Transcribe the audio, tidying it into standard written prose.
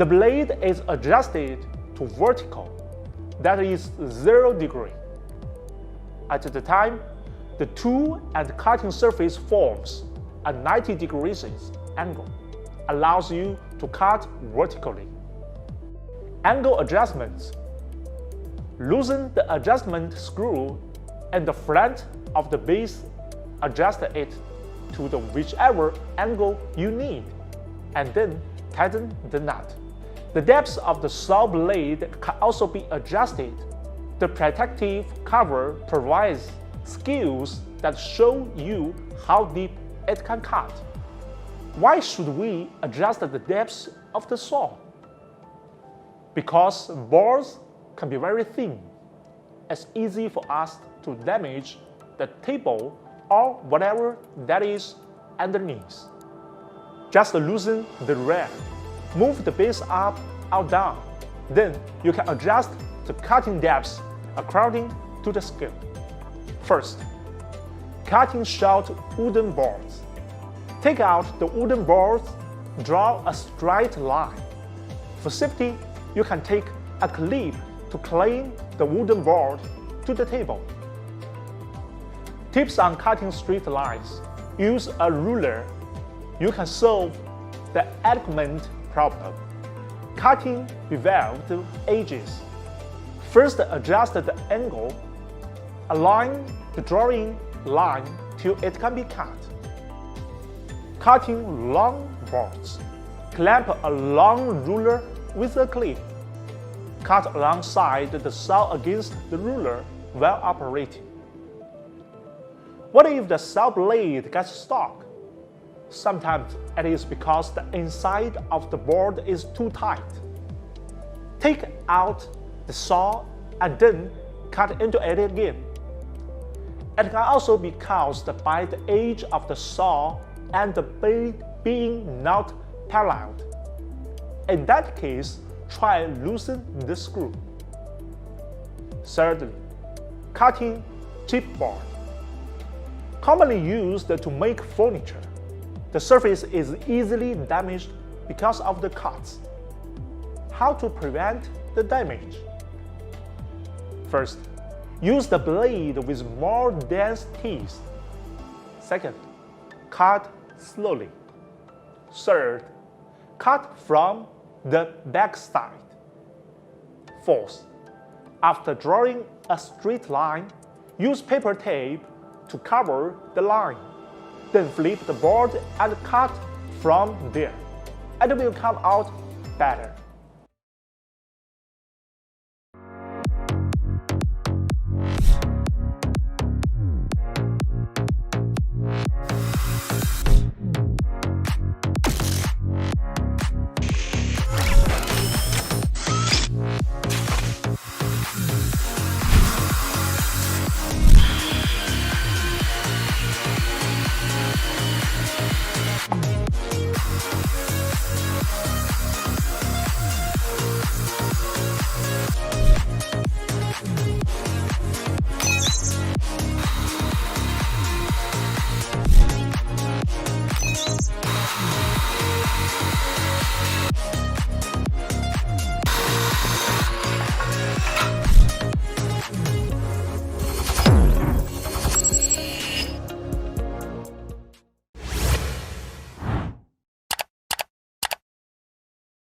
The blade is adjusted to vertical, that is 0 degree. At the time, the tool and cutting surface forms a 90 degrees angle, allows you to cut vertically. Angle adjustments. Loosen the adjustment screw and the front of the base, adjust it to the whichever angle you need, and then tighten the nut. The depth of the saw blade can also be adjusted. The protective cover provides skills that show you how deep it can cut. Why should we adjust the depth of the saw? Because boards can be very thin. It's easy for us to damage the table or whatever that is underneath. Just loosen the rail. Move the base up or down. Then you can adjust the cutting depth according to the skill. First, cutting short wooden boards. Take out the wooden boards, draw a straight line. For safety, you can take a clip to clamp the wooden board to the table. Tips on cutting straight lines. Use a ruler. You can solve the alignment problem. Cutting beveled edges. First, adjust the angle. Align the drawing line till it can be cut. Cutting long boards. Clamp a long ruler with a clip. Cut alongside the saw against the ruler while operating. What if the saw blade gets stuck? Sometimes it is because the inside of the board is too tight. Take out the saw and then cut into it again. It can also be caused by the edge of the saw and the blade being not parallel. In that case, try loosen the screw. Thirdly, cutting chipboard. Commonly used to make furniture, the surface is easily damaged because of the cuts. How to prevent the damage? First, use the blade with more dense teeth. Second, cut slowly. Third, cut from the back side. Fourth, after drawing a straight line, use paper tape to cover the line. Then flip the board and cut from there. It will come out better.